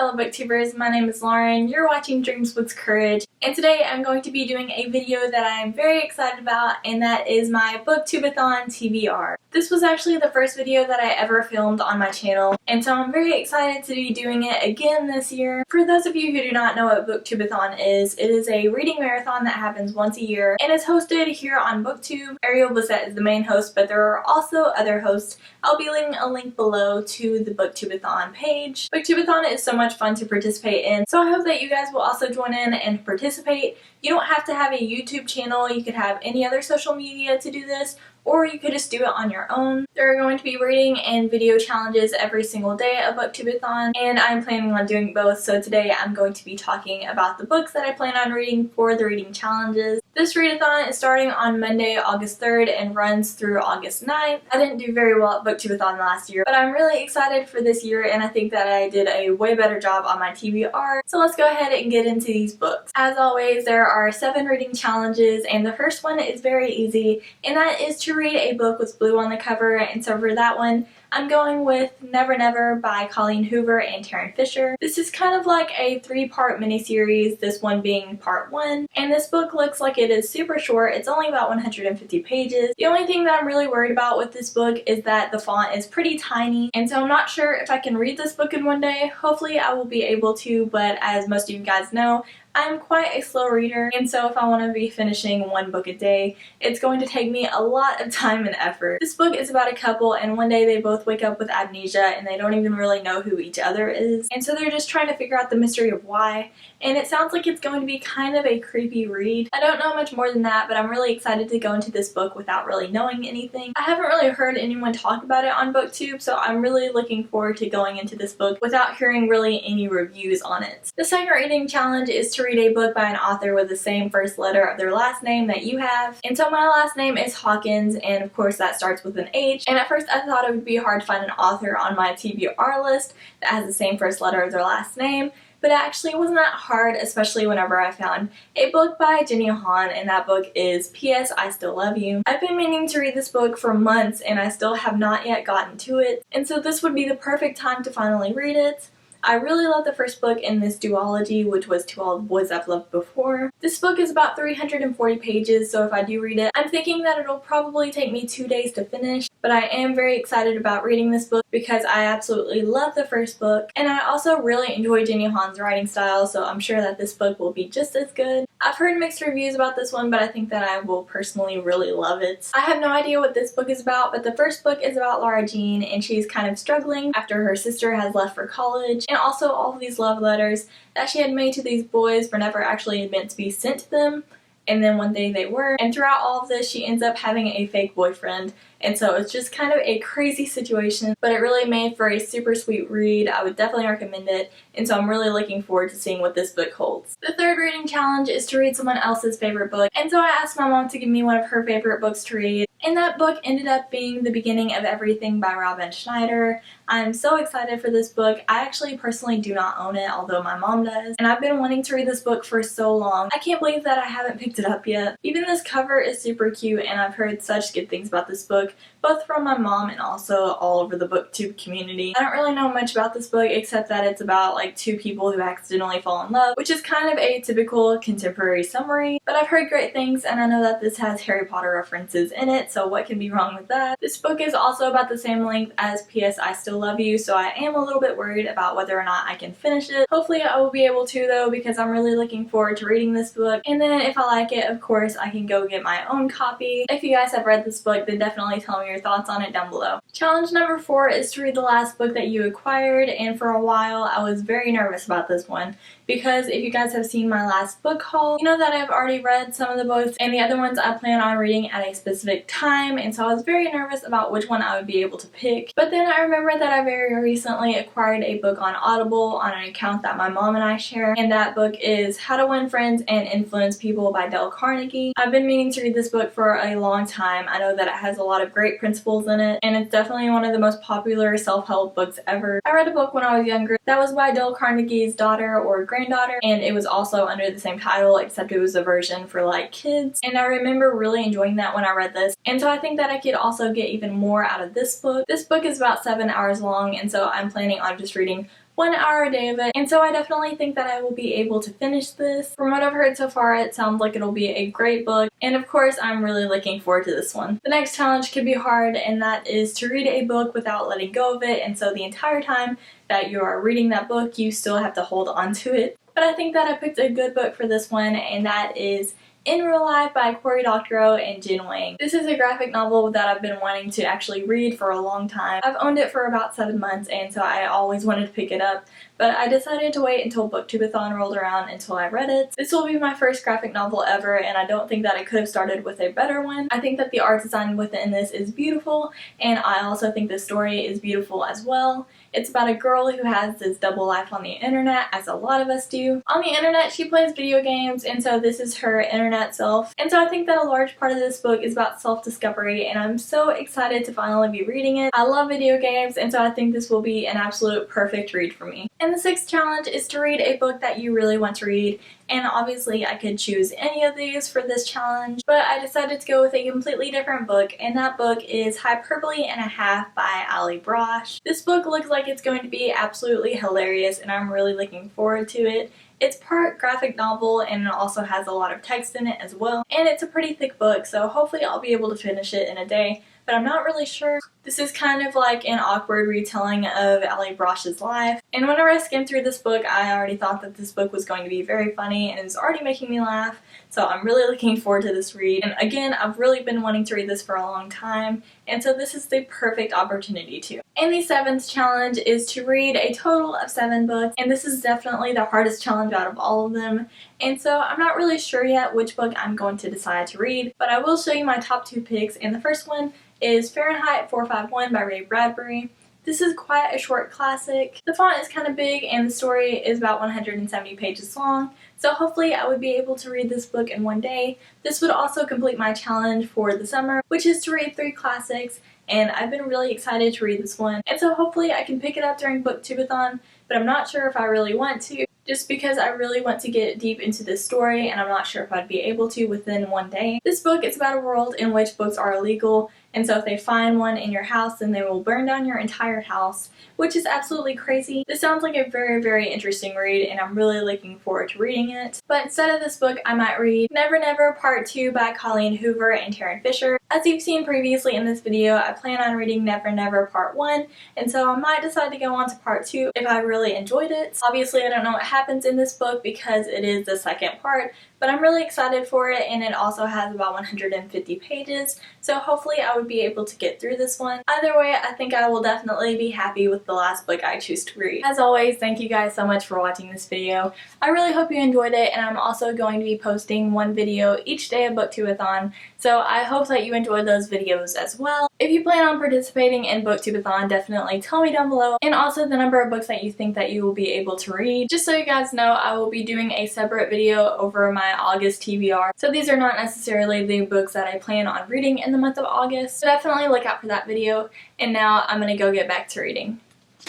fellow booktubers, my name is Lauren, you're watching Dreams with Courage, and today I'm going to be doing a video that I'm very excited about, and that is my BookTube-A-Thon TBR. This was actually the first video that I ever filmed on my channel, and so I'm very excited to be doing it again this year. For those of you who do not know what BookTube-A-Thon is, it is a reading marathon that happens once a year, and is hosted here on BookTube. Ariel Bissett is the main host, but there are also other hosts. I'll be leaving a link below to the BookTube-A-Thon page. BookTube-A-Thon is so much fun to participate in, so I hope that you guys will also join in and participate. You don't have to have a YouTube channel, you could have any other social media to do this, or you could just do it on your own. There are going to be reading and video challenges every single day of BookTube-A-Thon, and I'm planning on doing both, so today I'm going to be talking about the books that I plan on reading for the reading challenges. This readathon is starting on Monday, August 3rd and runs through August 9th. I didn't do very well at BookTube-A-Thon last year, but I'm really excited for this year, and I think that I did a way better job on my TBR. So let's go ahead and get into these books. As always, there are 7 reading challenges, and the first one is very easy, and that is to read a book with blue on the cover. And so for that one, I'm going with Never Never by Colleen Hoover and Taryn Fisher. This is kind of like a 3-part miniseries, this one being part 1, and this book looks like it is super short. It's only about 150 pages. The only thing that I'm really worried about with this book is that the font is pretty tiny, and so I'm not sure if I can read this book in one day. Hopefully I will be able to, but as most of you guys know, I'm quite a slow reader, and so if I want to be finishing one book a day, it's going to take me a lot of time and effort. This book is about a couple, and one day they both wake up with amnesia and they don't even really know who each other is, and so they're just trying to figure out the mystery of why, and it sounds like it's going to be kind of a creepy read. I don't know much more than that, but I'm really excited to go into this book without really knowing anything. I haven't really heard anyone talk about it on BookTube, so I'm really looking forward to going into this book without hearing really any reviews on it. The second reading challenge is to read a book by an author with the same first letter of their last name that you have. And so my last name is Hawkins, and of course that starts with an H, and at first I thought it would be hard to find an author on my TBR list that has the same first letter of their last name, but it actually wasn't that hard, especially whenever I found a book by Jenny Han, and that book is P.S. I Still Love You. I've been meaning to read this book for months, and I still have not yet gotten to it, and so this would be the perfect time to finally read it. I really love the first book in this duology, which was To All the Boys I've Loved Before. This book is about 340 pages, so if I do read it, I'm thinking that it'll probably take me 2 days to finish, but I am very excited about reading this book because I absolutely love the first book, and I also really enjoy Jenny Han's writing style, so I'm sure that this book will be just as good. I've heard mixed reviews about this one, but I think that I will personally really love it. I have no idea what this book is about, but the first book is about Laura Jean, and she's kind of struggling after her sister has left for college, and also all of these love letters that she had made to these boys were never actually meant to be sent to them, and then one day they were, and throughout all of this she ends up having a fake boyfriend, and so it's just kind of a crazy situation, but it really made for a super sweet read. I would definitely recommend it, and so I'm really looking forward to seeing what this book holds. The third reading challenge is to read someone else's favorite book, and so I asked my mom to give me one of her favorite books to read, and that book ended up being The Beginning of Everything by Robin Schneider. I'm so excited for this book. I actually personally do not own it, although my mom does, and I've been wanting to read this book for so long. I can't believe that I haven't picked it up yet. Even this cover is super cute, and I've heard such good things about this book, both from my mom and also all over the booktube community. I don't really know much about this book except that it's about like 2 people who accidentally fall in love, which is kind of a typical contemporary summary, but I've heard great things, and I know that this has Harry Potter references in it, so what can be wrong with that? This book is also about the same length as P.S. I Still Love You, so I am a little bit worried about whether or not I can finish it. Hopefully I will be able to though, because I'm really looking forward to reading this book, and then if I like it, of course I can go get my own copy. If you guys have read this book, then definitely tell me your thoughts on it down below. Challenge number 4 is to read the last book that you acquired, and for a while I was very nervous about this one because if you guys have seen my last book haul, you know that I've already read some of the books, and the other ones I plan on reading at a specific time, and so I was very nervous about which one I would be able to pick. But then I remembered that I very recently acquired a book on Audible on an account that my mom and I share, and that book is How to Win Friends and Influence People by Dale Carnegie. I've been meaning to read this book for a long time. I know that it has a lot of great principles in it, and it's definitely one of the most popular self-help books ever. I read a book when I was younger that was by Dale Carnegie's daughter or granddaughter, and it was also under the same title, except it was a version for like kids, and I remember really enjoying that when I read this, and so I think that I could also get even more out of this book. This book is about 7 hours long, and so I'm planning on just reading 1 hour a day of it, and so I definitely think that I will be able to finish this. From what I've heard so far, it sounds like it'll be a great book, and of course I'm really looking forward to this one. The next challenge could be hard, and that is to read a book without letting go of it, and so the entire time that you are reading that book you still have to hold on to it. But I think that I picked a good book for this one, and that is In Real Life by Cory Doctorow and Jen Wang. This is a graphic novel that I've been wanting to actually read for a long time. I've owned it for about 7 months, and so I always wanted to pick it up, but I decided to wait until BookTube-A-Thon rolled around until I read it. This will be my first graphic novel ever, and I don't think that I could have started with a better one. I think that the art design within this is beautiful, and I also think the story is beautiful as well. It's about a girl who has this double life on the internet, as a lot of us do. On the internet, she plays video games, and so this is her internet self. And so I think that a large part of this book is about self-discovery, and I'm so excited to finally be reading it. I love video games, and so I think this will be an absolute perfect read for me. And the 6th challenge is to read a book that you really want to read. And obviously I could choose any of these for this challenge, but I decided to go with a completely different book, and that book is Hyperbole and a Half by Ali Brosh. This book looks like it's going to be absolutely hilarious, and I'm really looking forward to it. It's part graphic novel, and it also has a lot of text in it as well, and it's a pretty thick book, so hopefully I'll be able to finish it in a day, but I'm not really sure. This is kind of like an awkward retelling of Ali Brosh's life, and whenever I skimmed through this book, I already thought that this book was going to be very funny, and it's already making me laugh, so I'm really looking forward to this read. And again, I've really been wanting to read this for a long time, and so this is the perfect opportunity to. And the 7th challenge is to read a total of 7 books, and this is definitely the hardest challenge out of all of them, and so I'm not really sure yet which book I'm going to decide to read, but I will show you my top 2 picks, and the first one is Fahrenheit 451 by Ray Bradbury. This is quite a short classic. The font is kind of big, and the story is about 170 pages long, so hopefully I would be able to read this book in one day. This would also complete my challenge for the summer, which is to read 3 classics, and I've been really excited to read this one, and so hopefully I can pick it up during BookTube-A-Thon, but I'm not sure if I really want to, just because I really want to get deep into this story, and I'm not sure if I'd be able to within one day. This book is about a world in which books are illegal, and so if they find one in your house, then they will burn down your entire house, which is absolutely crazy. This sounds like a very, very interesting read, and I'm really looking forward to reading it. But instead of this book, I might read Never Never Part 2 by Colleen Hoover and Taryn Fisher. As you've seen previously in this video, I plan on reading Never Never Part 1, and so I might decide to go on to Part 2 if I really enjoyed it. Obviously, I don't know what happens in this book because it is the 2nd part, but I'm really excited for it, and it also has about 150 pages, so hopefully I would be able to get through this one. Either way, I think I will definitely be happy with the last book I choose to read. As always, thank you guys so much for watching this video. I really hope you enjoyed it, and I'm also going to be posting one video each day of BookTube-A-Thon, so I hope that you enjoyed those videos as well. If you plan on participating in BookTube-A-Thon, definitely tell me down below, and also the number of books that you think that you will be able to read. Just so you guys know, I will be doing a separate video over my August TBR, so these are not necessarily the books that I plan on reading in the month of August, so definitely look out for that video. And now I'm gonna go get back to reading.